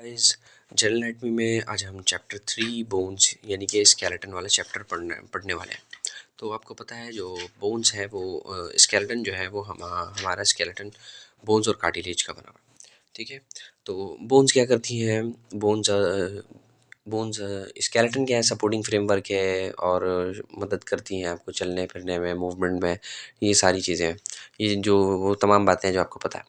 Guys, general anatomy में आज हम चैप्टर 3 बोन्स यानी कि स्केलेटन वाला चैप्टर पढ़ने वाले हैं। तो आपको पता है जो बोन्स है वो स्केलेटन जो है वो हमारा स्केलेटन बोन्स और कार्टिलेज का बना हुआ है। ठीक है। तो बोन्स क्या करती हैं? बोन्स बोन्स स्केलेटन क्या है? सपोर्टिंग फ्रेमवर्क है और मदद करती हैं आपको चलने फिरने में, मूवमेंट में। ये सारी चीज़ें हैं, ये जो वो तमाम बातें हैं जो आपको पता है।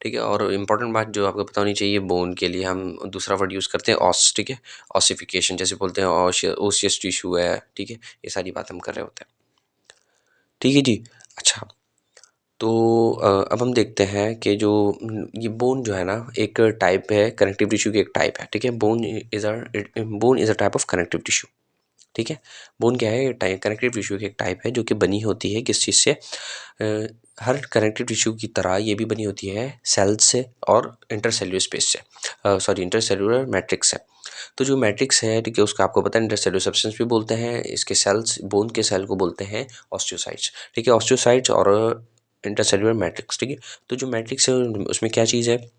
ठीक है। और इम्पॉर्टेंट बात जो आपको पता होनी चाहिए, बोन के लिए हम दूसरा वर्ड यूज़ करते हैं ऑस। ठीक है। ऑसिफिकेशन जैसे बोलते हैं, ओसियस टिश्यू है। ठीक है। ये सारी बात हम कर रहे होते हैं। ठीक है जी। अच्छा, तो अब हम देखते हैं कि जो ये बोन जो है ना, एक टाइप है कनेक्टिव टिश्यू की, एक टाइप है। ठीक है। Bone is a type of connective tissue. ठीक है। बोन क्या है? कनेक्टिव टिश्यू की एक टाइप है जो कि बनी होती है किस चीज़ से? हर कनेक्टिव टिश्यू की तरह ये भी बनी होती है सेल्स से और इंटरसेल्युलर स्पेस से, सॉरी इंटरसेल्युलर मैट्रिक्स से। तो जो मैट्रिक्स है, ठीक है, उसका आपको पता है इंटरसेल्युलर सब्सटेंस भी बोलते हैं। इसके सेल्स, बोन के सेल को बोलते हैं ऑस्टियोसाइट्स। ठीक है। ऑस्टियोसाइट्स और इंटरसेल्युलर मैट्रिक्स। ठीक है। तो जो मैट्रिक्स है उसमें क्या चीज़ है?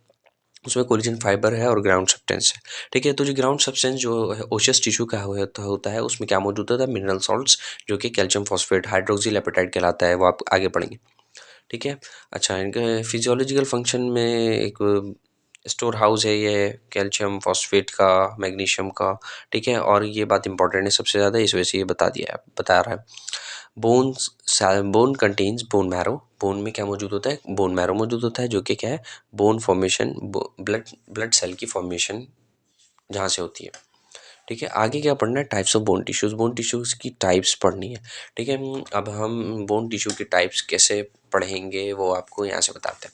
उसमें कोलेजन फाइबर है और ग्राउंड सब्सटेंस है। ठीक है। तो जो ग्राउंड सब्सटेंस जो है ओशियस टिश्यू का होता है, उसमें क्या मौजूद होता है? मिनरल सॉल्ट्स, जो कि कैल्शियम फॉस्फेट हाइड्रोक्सिल एपेटाइट कहलाता है। वो आप आगे पढ़ेंगे। ठीक है। अच्छा, इनके फिजियोलॉजिकल फंक्शन में एक स्टोर हाउस है ये कैल्शियम फॉस्फेट का, मैग्नीशियम का। ठीक है। और ये बात इंपॉर्टेंट है सबसे ज़्यादा, इस वजह से ये बता रहा है। Bones bone contains bone marrow. Bone में क्या मौजूद होता है? बोन मैरो मौजूद होता है, जो कि क्या है? Bone formation, blood blood cell की फॉर्मेशन जहाँ से होती है। ठीक है। आगे क्या पढ़ना है? Types of bone tissues. Bone tissues की टाइप्स पढ़नी है। ठीक है। अब हम बोन टिश्यू की टाइप्स कैसे पढ़ेंगे वो आपको यहाँ से बताते हैं।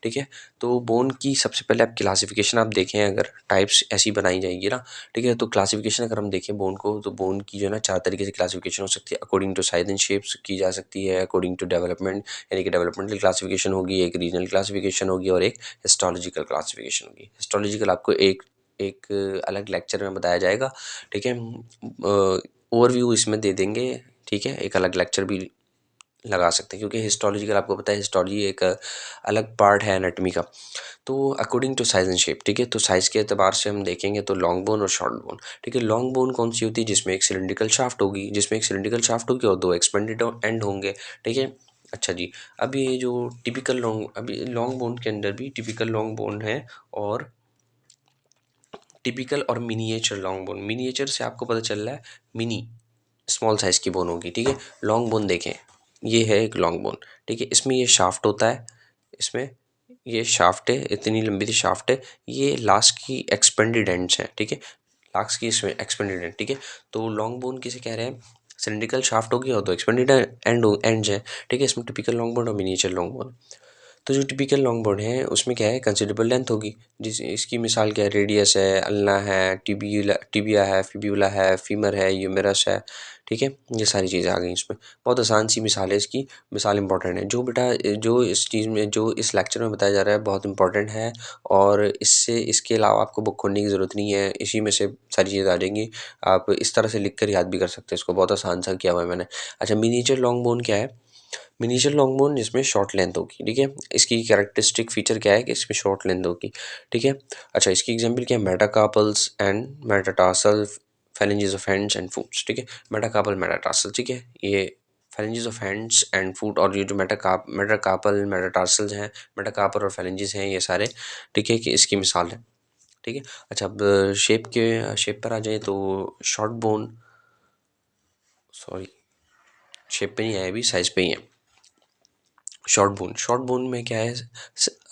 ठीक है। तो बोन की सबसे पहले आप क्लासिफिकेशन आप देखें, अगर टाइप्स ऐसी बनाई जाएगी ना, ठीक है, तो क्लासिफिकेशन अगर हम देखें बोन को, तो बोन की जो है ना 4 तरीके से क्लासिफिकेशन हो सकती है। According to size and shapes की जा सकती है, अकॉर्डिंग टू डेवलपमेंट यानी कि डेवलपमेंटल क्लासिफिकेशन होगी, एक रीजनल क्लासिफिकेशन होगी और एक हिस्टोलॉजिकल क्लासिफिकेशन होगी। हिस्टोलॉजिकल आपको एक एक अलग लेक्चर में बताया जाएगा। ठीक है। ओवरव्यू इसमें दे देंगे। ठीक है। एक अलग लेक्चर भी लगा सकते हैं, क्योंकि हिस्टोलॉजिकल आपको पता है, हिस्टोलॉजी एक अलग पार्ट है एनाटॉमी का। तो according to size and shape, ठीक है, तो साइज़ के एतबार से हम देखेंगे तो लॉन्ग बोन और शॉर्ट बोन। ठीक है। लॉन्ग बोन कौन सी होती है? जिसमें एक सिलिंड्रिकल शाफ्ट होगी, और 2 एक्सपेंडेड एंड होंगे। ठीक है। अच्छा जी। अब ये जो अभी लॉन्ग बोन के अंदर भी टिपिकल लॉन्ग बोन है और टिपिकल और मिनिएचर लॉन्ग बोन। मिनिएचर से आपको पता चल रहा है मिनी, स्मॉल साइज़ की बोन होगी। ठीक है। लॉन्ग बोन देखें, ये है एक लॉन्ग बोन। ठीक है। इसमें ये शाफ्ट होता है, इसमें ये शाफ्ट है, इतनी लंबी सी शाफ्ट है। ये लास्ट की एक्सपेंडेड एंड्स हैं। ठीक है। लास्ट की इसमें एक्सपेंडेड एंड। ठीक है। तो लॉन्ग बोन किसे कह रहे हैं? सिलिंड्रिकल शाफ्ट होगी और 2 एक्सपेंडेड एंड्स हैं। ठीक है। इसमें टिपिकल लॉन्ग बोन और मिनिएचर लॉन्ग बोन। तो जो टिपिकल लॉन्ग बोन है उसमें क्या है? कंसिडरेबल लेंथ होगी। जिस इसकी मिसाल क्या है? रेडियस है, अल्ना है, टिबिया है, फिब्यूला है, फीमर है, यूमेरस है। ठीक है। ये सारी चीज़ें आ गई इसमें। बहुत आसान सी मिसाल है इसकी। मिसाल इंपॉर्टेंट है जो बेटा, जो इस चीज़ में, जो इस लेक्चर में बताया जा रहा है, बहुत इंपॉर्टेंट है। और इसके अलावा आपको बुक खोलने की ज़रूरत नहीं है, इसी में से सारी चीज़ें आ जाएंगी। आप इस तरह से लिख कर याद भी कर सकते हैं इसको, बहुत आसान सा किया हुआ है मैंने। अच्छा, मिनिएचर लॉन्ग बोन क्या है? मिनिएचर लॉन्ग बोन जिसमें शॉर्ट लेंथ होगी। ठीक है। इसकी कैरेक्टरिस्टिक फीचर क्या है? कि इसमें शॉर्ट लेंथ होगी। ठीक है। अच्छा, इसकी एग्जांपल क्या है? Metacarpals and metatarsal phalanges of hands and fruits. ठीक है। Metacarpal, metatarsal. ठीक है। ये phalanges ऑफ हैंड्स एंड फूट, और ये जो मेटाकार्पल मेटाटार्सल्स हैं, मेटाकार्पल और phalanges हैं, ये सारे, ठीक है, कि इसकी मिसाल है। ठीक है। अच्छा, अब शेप पर आ जाए तो शॉर्ट बोन, सॉरी, शेप पे नहीं आया, अभी साइज पे ही है। शॉर्ट बोन में क्या है?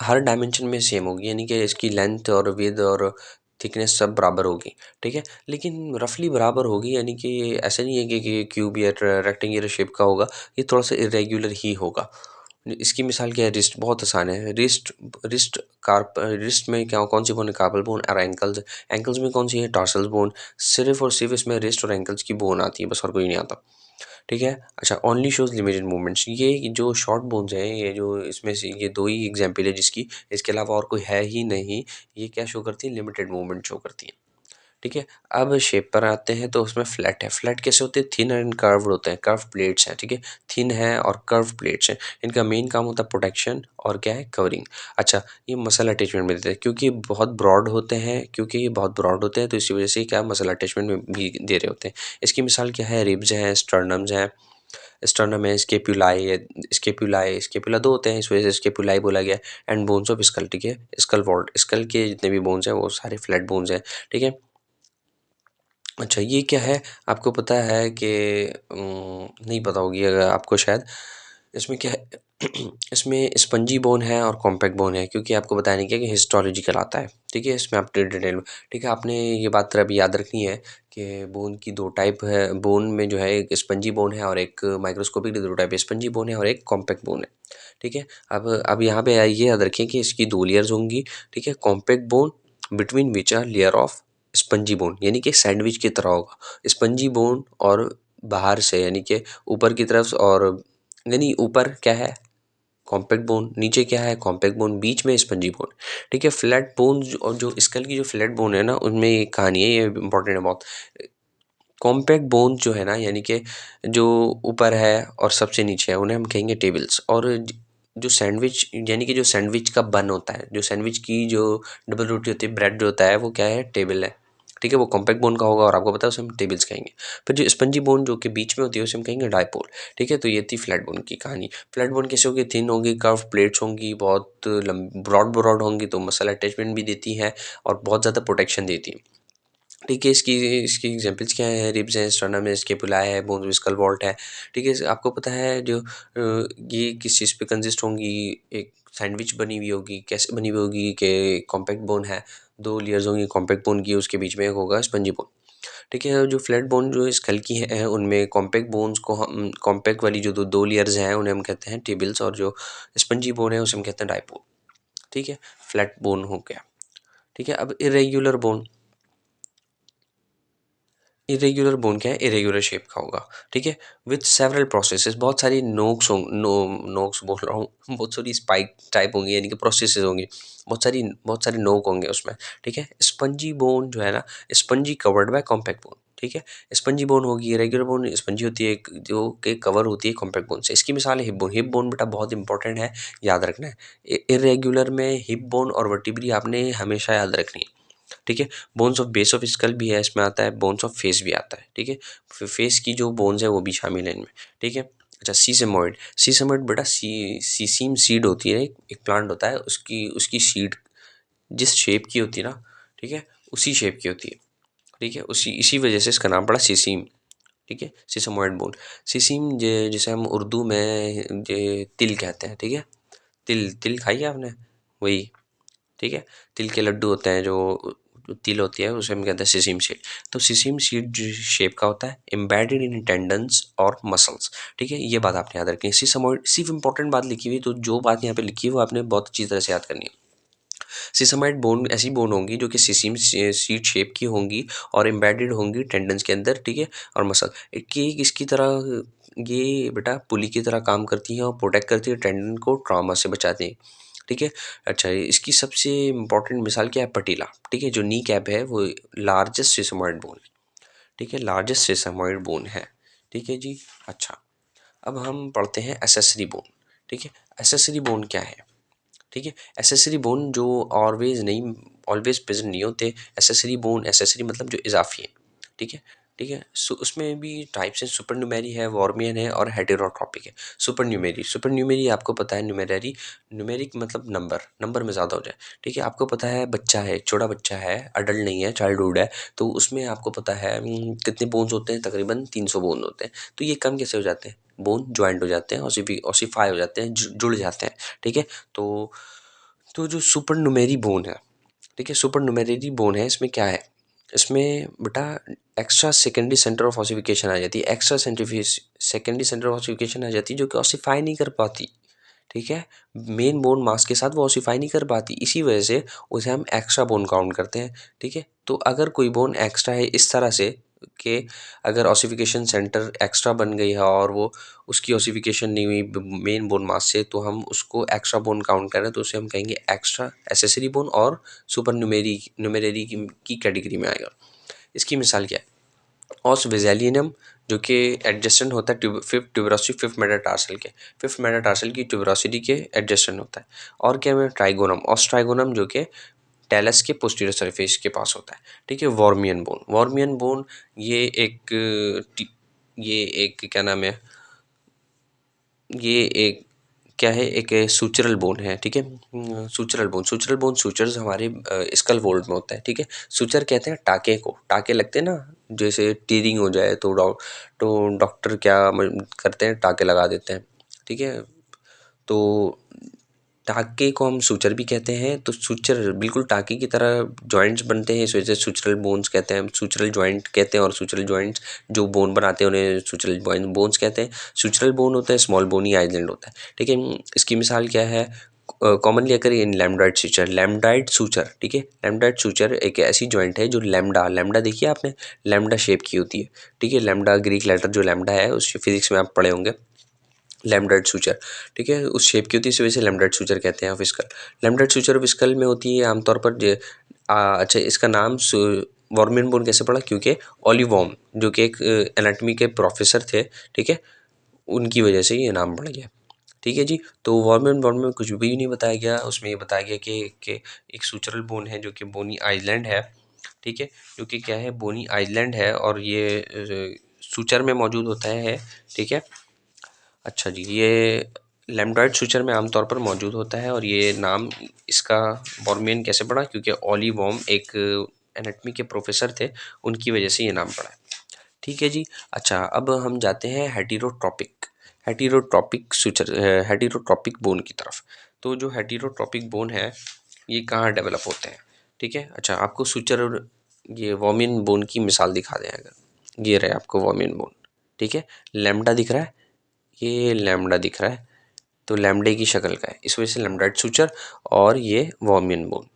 हर डायमेंशन में सेम होगी, यानी कि इसकी लेंथ और विड्थ और थिकनेस सब बराबर होगी। ठीक है। लेकिन रफली बराबर होगी, यानी कि ऐसा नहीं है कि क्यूब या रेक्टेंगुलर शेप का होगा। ये थोड़ा सा इरेगुलर ही होगा। इसकी मिसाल क्या है? रिस्ट, बहुत आसान है। रिस्ट में क्या, कौन सी बोन है? Carpal bone. और एंकल्स, एंकल्स में कौन सी है? Tarsal bone. सिर्फ और सिर्फ इसमें रिस्ट और एंकल्स की बोन आती है, बस, और कोई नहीं आता। ठीक है। अच्छा, ओनली शोज लिमिटेड मूवमेंट्स। ये जो शॉर्ट बोन्स हैं, ये जो इसमें से ये 2 ही एग्जाम्पल है जिसकी, इसके अलावा और कोई है ही नहीं। ये क्या शो करती है? लिमिटेड मूवमेंट शो करती है। ठीक है। अब शेप पर आते हैं तो उसमें फ्लैट है। फ्लैट कैसे होते हैं? थिन एंड कर्व्ड होते हैं, कर्व प्लेट्स हैं, ठीक है। थिन है और कर्व प्लेट्स हैं। इनका मेन काम होता है प्रोटेक्शन और क्या है? कवरिंग। अच्छा, ये मसल अटैचमेंट में देते हैं क्योंकि ये बहुत ब्रॉड होते हैं, तो इसी वजह से क्या मसल अटैचमेंट में भी दे रहे होते हैं। इसकी मिसाल क्या है? रिब्स हैं, स्टर्नम्स हैं, स्टर्नम है, स्केपुलाई है, स्केपुला दो होते हैं, इस वजह से स्केपुलाई बोला गया। एंड बोन्स ऑफ स्कल, ठीक है। स्कल वॉल्ट, स्कल के जितने भी बोन्स हैं वो सारे फ्लैट बोन्स हैं, ठीक है। अच्छा, ये क्या है? आपको पता है कि नहीं पता होगी अगर आपको शायद। इसमें क्या है? इसमें स्पंजी बोन है और कॉम्पैक्ट बोन है, क्योंकि आपको बताने क्या कि हिस्टोलॉजिकल आता है, ठीक है। इसमें आप डिटेल में, ठीक है, आपने ये बात अभी याद रखनी है कि बोन की दो टाइप है। बोन में जो है एक स्पंजी बोन है और एक माइक्रोस्कोपिक दो टाइप है, स्पंजी बोन है और एक कॉम्पैक्ट बोन है, ठीक है। अब यहाँ पे ये याद रखें कि इसकी दो लेयर्स होंगी, ठीक है। Compact bone between which are layer of spongy bone, यानी कि सैंडविच की तरह होगा स्पंजी बोन, और बाहर से यानी कि ऊपर की तरफ, और यानी ऊपर क्या है? कॉम्पैक्ट बोन, नीचे क्या है? कॉम्पैक्ट बोन, बीच में स्पंजी बोन, ठीक है। फ्लैट बोन और जो स्कल की जो फ्लैट बोन है ना, उनमें एक कहानी है, ये इंपॉर्टेंट है बहुत। कॉम्पैक्ट बोन जो है ना, यानी कि जो ऊपर है और सबसे नीचे है, उन्हें हम कहेंगे टेबल्स। और जो सैंडविच, यानी कि जो सैंडविच का बन होता है, जो सैंडविच की जो डबल रोटी होती है, ब्रेड जो होता है, वो क्या है? टेबल है, ठीक है। वो कॉम्पैक्ट बोन का होगा और आपको पता है उसे हम टेबल्स कहेंगे। फिर जो स्पंजी बोन जो कि बीच में होती है, उसे हम कहेंगे डायपोल, ठीक है। तो ये थी फ्लैट बोन की कहानी। फ्लैट बोन कैसे होगी? थिन होगी, कर्व प्लेट्स होंगी, बहुत ब्रॉड ब्रॉड होंगी, तो मसल अटैचमेंट भी देती हैं और बहुत ज़्यादा प्रोटेक्शन देती है, ठीक है। इसकी इसकी एग्जांपल्स क्या है? रिब्स हैं, स्टर्नम है, स्केपुला है, बोन स्कल वॉल्ट है, ठीक है। आपको पता है जो ये किस चीज़ पे कंसिस्ट होंगी? एक सैंडविच बनी हुई होगी, कैसे बनी हुई होगी कि कॉम्पैक्ट बोन है, दो लेयर्स होंगी कॉम्पैक्ट बोन की, उसके बीच में एक होगा स्पंजी बोन, ठीक है। जो फ्लैट बोन जो स्कल की है, उनमें कॉम्पैक्ट बोन्स को हम, कॉम्पैक्ट वाली जो दो लेयर्स हैं उन्हें हम कहते हैं टेबल्स, और जो स्पंजी बोन है उसे हम कहते हैं डायपोल, ठीक है। फ्लैट बोन हो गया, ठीक है। अब इरेग्युलर बोन, इरेग्युलर बोन क्या है? इरेग्युलर शेप का होगा, ठीक है। विथ सेवरल प्रोसेसेस, बहुत सारी नोक्स हों, नोक्स बोल रहा हूँ, बहुत सारी स्पाइक टाइप होंगी, यानी कि प्रोसेसेस होंगी, बहुत सारे नोक होंगे उसमें, ठीक है। स्पंजी बोन जो है ना, spongy covered by compact bone, ठीक है। स्पंजी बोन होगी, इरेग्युलर बोन स्पंजी होती है, जो कि कवर होती है कॉम्पैक्ट बोन से। इसकी मिसाल है हिप बोन। हिप बोन बेटा बहुत इंपॉर्टेंट है, याद रखना है। इरेग्युलर में हिप बोन और वर्टिब्री आपने हमेशा याद रखनी है, ठीक है। Bones of base of skull भी है, इसमें आता है, बोन्स ऑफ फेस भी आता है, ठीक है। फेस की जो बोन्स है वो भी शामिल है इनमें, ठीक है। अच्छा, सीसेमोइड, सीसेमोइड बेटा सीसीम सीड होती है, एक प्लांट होता है, उसकी उसकी सीड जिस शेप की होती है ना, ठीक है, उसी शेप की होती है, ठीक है। उसी इसी वजह से इसका नाम पड़ा सीसीम, ठीक है। सीसेमोइड बोन, सीसीम जिसे हम उर्दू में तिल कहते हैं, ठीक है। तिल तिल खाई है आपने? वही, ठीक है। तिल के लड्डू होते हैं, जो तिल होती है उसे हम कहते हैं सिसिम सीड। तो सिसिम सीड जो शेप का होता है, एम्बेडेड इन टेंडन्स और मसल्स, ठीक है। ये बात आपने याद रखनी है। सिसमोइड सिर्फ इंपॉर्टेंट बात लिखी हुई, तो जो बात यहाँ पे लिखी है वो आपने बहुत अच्छी तरह से याद करनी है। सिसमाइड बोन ऐसी बोन होंगी जो कि सिसिम सीड शेप की होंगी और एम्बेडेड होंगी टेंडन्स के अंदर, ठीक है, और मसल कि इसकी तरह ये बेटा पुली की तरह काम करती हैं और प्रोटेक्ट करती है टेंडन को, ट्रॉमा से बचाती हैं, ठीक है। अच्छा, इसकी सबसे इम्पॉर्टेंट मिसाल क्या है? पटीला, ठीक है। जो नी कैप है वो लार्जेस्ट सिसमॉइड बोन, ठीक है, लार्जेस्ट सिसमॉइड बोन है, ठीक है जी। अच्छा, अब हम पढ़ते हैं एसेसरी बोन, ठीक है। एसेसरी बोन क्या है? ठीक है। एसेसरी बोन जो ऑलवेज प्रेजेंट नहीं होते। एसेसरी बोन, एसेसरी मतलब जो इजाफी है, ठीक है, ठीक है। उसमें भी टाइप्स हैं, सुपर न्यूमेरी है, वॉर्मियन है और हेटेरोट्रॉपिक है। सुपर न्यूमेरी आपको पता है, न्यूमेररी, न्यूमेरिक मतलब नंबर, नंबर में ज़्यादा हो जाए, ठीक है। आपको पता है बच्चा है, छोटा बच्चा है, अडल्ट नहीं है, चाइल्डहुड है, तो उसमें आपको पता है कितने बोन्स होते हैं? तकरीबन 300 बोन होते हैं। तो ये कम कैसे हो जाते हैं? बोन ज्वाइंट हो जाते हैं, ऑसिफाई हो जाते हैं, जुड़ जाते हैं, ठीक है। तो जो सुपर नुमेरी बोन है, ठीक है, सुपर नुमेरी बोन है, इसमें क्या है? इसमें बेटा extra secondary centre of ossification आ जाती है, सेकेंडरी सेंटर ऑफ ऑसिफिकेशन आ जाती है, जो कि ऑसिफाई नहीं कर पाती, ठीक है। मेन बोन मास के साथ वो ऑसिफाई नहीं कर पाती, इसी वजह से उसे हम एक्स्ट्रा बोन काउंट करते हैं, ठीक है। तो अगर कोई बोन एक्स्ट्रा है इस तरह से कि अगर ऑसिफिकेशन सेंटर एक्स्ट्रा बन गई है और वो उसकी ऑसिफिकेशन नहीं हुई मेन बोन मास से, तो हम उसको एक्स्ट्रा बोन काउंट करें तो उसे हम कहेंगे एक्स्ट्रा एसेसरी बोन और सुपर न्यूमेरी की कैटेगरी में आएगा। इसकी मिसाल क्या है? ऑस वेजालियनम जो कि एडजेसेंट होता है ट्यूबरोसिटी फिफ्थ मेटाटार्सल के, फिफ्थ मेटाटार्सल की ट्यूबरोसिटी के एडजेसेंट होता है। और क्या है? ट्राइगोनम, ऑस्ट्राइगोनम जो कि टेलस के पोस्टीरियर सरफेस के पास होता है। ठीक है। वॉर्मियन बोन, वॉर्मियन बोन ये एक क्या नाम है, ये एक क्या है, एक सुचरल बोन है। ठीक है। सुचरल बोन, सुचरल बोन सूचर्स हमारे स्कल वोल्ट में होता है। ठीक है। सुचर कहते हैं टाके को, टाके लगते हैं ना, जैसे टीयरिंग हो जाए तो डॉक्टर क्या करते हैं, टाके लगा देते हैं। ठीक है। तो टाके को हम सूचर भी कहते हैं। तो सूचर बिल्कुल टाके की तरह जॉइंट्स बनते हैं, इस वजह से सूचरल बोन्स कहते हैं, सूचरल जॉइंट कहते हैं। और सूचरल जॉइंट्स जो बोन बनाते हैं उन्हें सूचरल बोन्स कहते हैं। सूचरल बोन होता है, स्मॉल बोनी आइलैंड होता है। ठीक है। इसकी मिसाल क्या है? कॉमनली अगर इन लैम्डाइट सूचर, लैम्डाइट सूचर, ठीक है, लैम्डाइट सूचर एक ऐसी जॉइंट है जो लैम्डा, लैम्डा देखिए आपने, लैम्डा शेप की होती है। ठीक है। लैम्डा ग्रीक लेटर जो लैम्डा है उस फिजिक्स में आप पढ़े होंगे, लैम्डाइट सूचर। ठीक है। उस शेप की होती है, इस वजह से लैम्डाइट सूचर कहते हैं of skull. Lambdoid suture of skull में होती है आमतौर पर अच्छा, इसका नाम वॉर्मियन बोन कैसे पड़ा? क्योंकि ओलिवॉर्म जो कि एक एनाटॉमी के प्रोफेसर थे, ठीक है, उनकी वजह से ये नाम पड़ गया। ठीक है जी। तो वॉर्मियन बोन में कुछ भी नहीं बताया गया, उसमें ये बताया गया कि एक सूचरल बोन है जो कि बोनी आइलैंड है। ठीक है। जो कि क्या है, बोनी आइलैंड है, और ये सूचर में मौजूद होता है। ठीक है। अच्छा जी, ये लैम्डाइट सूचर में आमतौर पर मौजूद होता है, और ये नाम इसका बॉर्मियन कैसे पड़ा? क्योंकि ओलिवॉर्म एक एनाटॉमी के प्रोफेसर थे, उनकी वजह से ये नाम पड़ा है। ठीक है जी। अच्छा, अब हम जाते हैं heterotrophic, heterotrophic suture, heterotrophic bone की तरफ। तो जो हेटेरोट्रॉपिक बोन है ये कहाँ डेवलप होते हैं? ठीक है। अच्छा, आपको सूचर और ये वॉर्मियन बोन की मिसाल दिखा दें अगर, ये रहे आपको वॉर्मियन बोन। ठीक है। लैम्डा दिख रहा है, ये लैम्डा दिख रहा है, तो लैम्डे की शक्ल का है, इस वजह से लैम्डाइट सूचर, और ये वॉर्मियन बोन।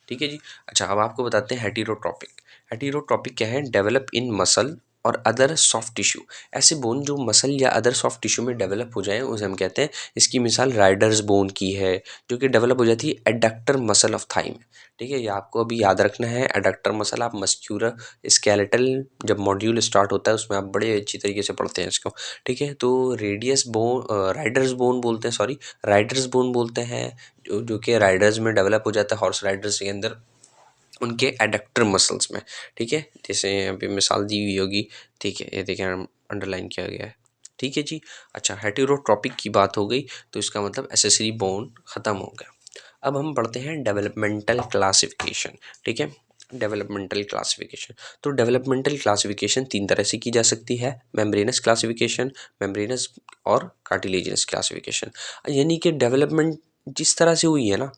ठीक है जी। अच्छा, अब आपको बताते हैं हेटेरोट्रॉपिक। हेटेरोट्रॉपिक क्या है? डेवलप इन मसल और अदर सॉफ्ट टिश्यू। ऐसे बोन जो मसल या अदर सॉफ्ट टिश्यू में डेवलप हो जाए उसे हम कहते हैं। इसकी मिसाल राइडर्स बोन की है, जो कि डेवलप हो जाती है एडक्टर मसल ऑफ थाई में। ठीक है। ये आपको अभी याद रखना है, एडक्टर मसल। आप मस्क्यूलर स्केलेटल जब मॉड्यूल स्टार्ट होता है उसमें आप बड़े अच्छी तरीके से पढ़ते हैं इसको। ठीक है। तो रेडियस बोन, राइडर्स बोन बोलते हैं, सॉरी, राइडर्स बोन बोलते हैं, जो कि राइडर्स में डेवलप हो जाता है, हॉर्स राइडर्स के अंदर, उनके एडक्टर मसल्स में। ठीक है। जैसे अभी मिसाल दी हुई होगी, ठीक है, ये देखें अंडरलाइन किया गया है। ठीक है जी। अच्छा, हेटेरोट्रॉपिक की बात हो गई, तो इसका मतलब एसेसरी बोन ख़त्म हो गया। अब हम पढ़ते हैं डेवलपमेंटल क्लासिफिकेशन। ठीक है। डेवलपमेंटल क्लासिफिकेशन, तो डेवलपमेंटल क्लासिफिकेशन तीन तरह से की जा सकती है, मेम्ब्रेनस क्लासिफिकेशन, मेम्ब्रेनस और कार्टिलेजिनस क्लासिफिकेशन। यानी कि डेवलपमेंट जिस तरह से हुई है ना,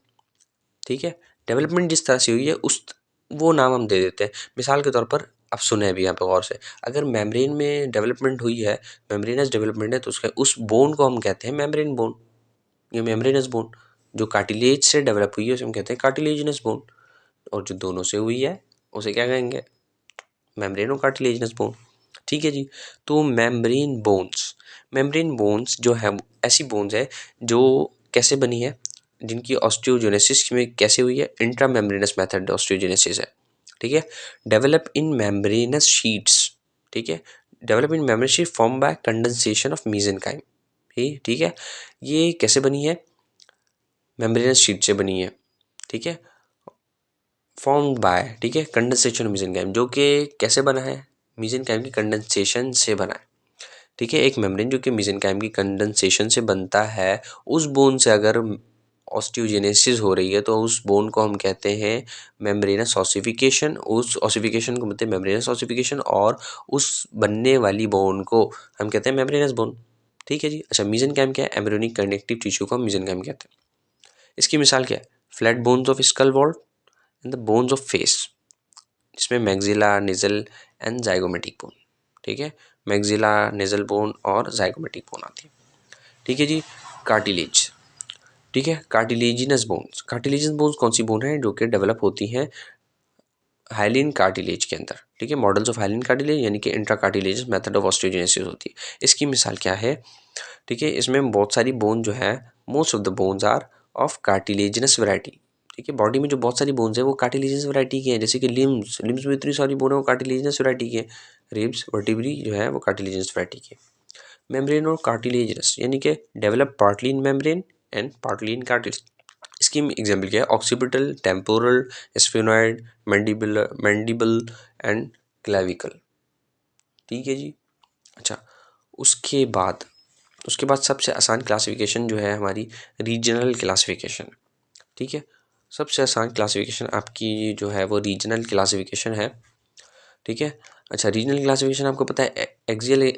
ठीक है, डेवलपमेंट जिस तरह से हुई है उस वो नाम हम दे देते हैं। मिसाल के तौर पर आप सुने भी यहाँ पे गौर से, अगर मेम्ब्रेन में डेवलपमेंट हुई है, मेम्ब्रेनस डेवलपमेंट है, तो उसका उस बोन को हम कहते हैं मेम्ब्रेन बोन या मेम्ब्रेनस बोन। जो कार्टिलेज से डेवलप हुई है उसे हम कहते हैं कार्टिलेजिनस बोन, और जो दोनों से हुई है उसे क्या कहेंगे? मेम्ब्रेनो कार्टिलेजिनस बोन। ठीक है जी। तो मेम्ब्रेन बोन्स जो है ऐसी बोन्स है जो कैसे बनी है, जिनकी ऑस्टियोजेनेसिस में कैसे हुई है, इंट्रा मेम्ब्रेनस मेथड ऑस्टियोजेनेसिस है। ठीक है। Develop in membranes sheets. ठीक है। Develop in membrane sheet form by condensation of mesenchyme. ठीक है। ये कैसे बनी है? मेम्ब्रेनस शीट से बनी है। ठीक है। फॉर्म्ड बाय, ठीक है, कंडेंसेशन मेसेनकाइम, जो कि कैसे बना है? मेसेनकाइम की कंडेंसेशन से बना है। ठीक है। एक मेम्ब्रेन जो कि मेसेनकाइम की कंडेंसेशन से बनता है, उस बोन से अगर ऑस्टियोजेनेसिस हो रही है तो उस बोन को हम कहते हैं मेम्ब्रेनस ऑसिफिकेशन। उस ऑसिफिकेशन को बोलते हैं मेम्ब्रेनस ऑसिफिकेशन, और उस बनने वाली बोन को हम कहते हैं मेम्ब्रेनस बोन। ठीक है जी। अच्छा, मेसेनकाइम क्या है? एम्ब्रियोनिक कनेक्टिव टिश्यू को हम मेसेनकाइम कहते हैं। इसकी मिसाल क्या है? Flat bones of skull vault and the bones of face, जिसमें maxilla, nasal and zygomatic bone. ठीक है। मैक्सिला, नेजल बोन और जाइगोमेटिक बोन आती है। ठीक है जी। कार्टिलेज, ठीक है, कार्टिलेजिनस बोन्स। कार्टिलेजिनस बोन्स कौन सी बोन है? जो कि डेवलप होती हैं हाइलिन कार्टिलेज के अंदर। ठीक है। मॉडल्स ऑफ हाइलिन कार्टिलेज यानी कि intra cartilaginous method of osteogenesis होती है। इसकी मिसाल क्या है? ठीक है। इसमें बहुत सारी बोन जो है, most of the bones are of cartilaginous variety. ठीक है। बॉडी में जो बहुत सारी बोन्स है वो कार्टिलेजिनस वैरायटी की है, जैसे कि लिम्स में इतनी सारी बोन है वो कार्टिलेजिनस वैरायटी की है। रिब्स वर्टिब्री जो है वो कार्टिलेजिनस वैरायटी की है। मेम्ब्रेन और कार्टिलेजिनस यानी कि develop partly in membrane and partly in cartilage. इसकी एग्जाम्पल क्या है? Occipital, temporal, sphenoid, mandible and clavicle. ठीक है जी। अच्छा, उसके बाद सबसे आसान क्लासिफिकेशन जो है हमारी रीजनल क्लासिफिकेशन। ठीक है, सबसे आसान क्लासिफिकेशन आपकी जो है वो रीजनल क्लासिफिकेशन है। ठीक है। अच्छा, रीजनल क्लासिफिकेशन आपको पता है एक्सियल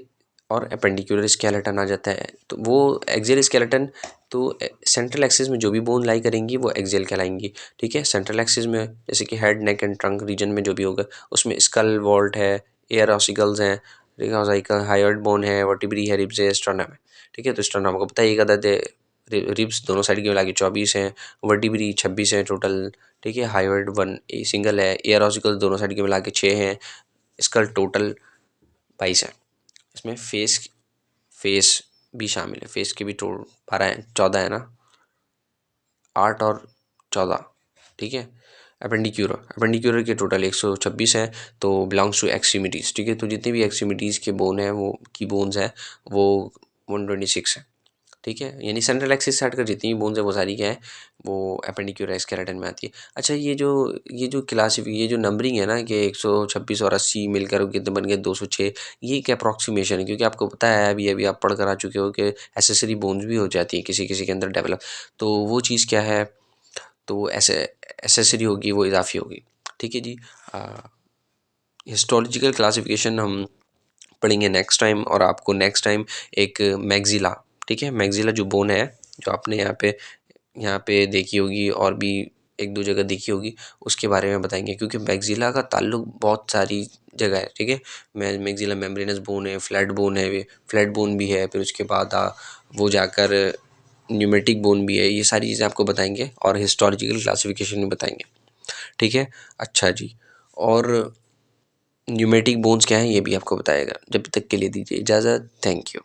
और एपेंडिकुलर स्केलेटन आ जाता है। तो वो एक्सियल स्केलेटन तो सेंट्रल एक्सिस में जो भी बोन लाई करेंगी वो एक्सियल कहलाएंगी। ठीक है, सेंट्रल एक्सिस में जैसे कि head, neck and trunk reason में जो भी होगा उसमें स्कल वॉल्ट है, एयर ऑसिकल्स हैं, ठीक है, हाइयोइड बोन है, वर्टिब्री है, रिब्स है, स्टर्नम है। ठीक है, तो स्टर्नम को पता है एक अदद है, रिब्स दोनों साइड के मिला के 24 हैं, वर्टिब्री 26 हैं टोटल। ठीक है, हाइयोइड 1 सिंगल है, एयर ऑसिकल्स दोनों साइड के मिला के 6 हैं, इसका टोटल 22 है। इसमें फेस भी शामिल है, फेस के भी टोटल 12 है, 14 है ना, 8 और 14। ठीक है। अपेंडिक्यूरर के टोटल 126 है, तो बिलोंग्स टू एक्सट्रीमिटीज़। ठीक है, तो जितने भी एक्सट्रीमिटीज़ के बोन है वो की बोन्स है वो 126 है। ठीक है, यानी सेंट्रल एक्सिस साइड का जितनी भी बोन्स है वो सारी क्या है, वो एपेंडिक्यूलर स्केलेटन में आती है। अच्छा, ये जो नंबरिंग है ना कि 126 और 80 मिलकर कितने बन गए 206, ये एक अप्रॉक्सीमेशन है, क्योंकि आपको पता है अभी अभी आप पढ़ कर आ चुके हो कि एसेसरी बोन्स भी हो जाती है किसी किसी के अंदर डेवलप। तो वो चीज़ क्या है, तो ऐसे एसेसरी होगी वो इजाफी होगी। ठीक है जी। हिस्टोलॉजिकल क्लासिफिकेशन हम पढ़ेंगे नेक्स्ट टाइम, और आपको नेक्स्ट टाइम एक मैग्जिला, ठीक है, मैग्जिला जो बोन है जो आपने यहाँ पे देखी होगी और भी एक दो जगह देखी होगी, उसके बारे में बताएंगे, क्योंकि मैग्जिला का ताल्लुक बहुत सारी जगह है। ठीक है, मैग्जिला मेम्ब्रेनस बोन है, फ्लैट बोन है, फ्लैट बोन भी है, फिर उसके बाद वो जाकर न्यूमेटिक बोन भी है। ये सारी चीज़ें आपको बताएंगे और हिस्टोलॉजिकल क्लासिफिकेशन भी बताएंगे। ठीक है। अच्छा जी, और न्यूमेटिक बोन्स क्या हैं ये भी आपको बताएगा। जब तक के लिए दीजिए इजाज़त, थैंक यू।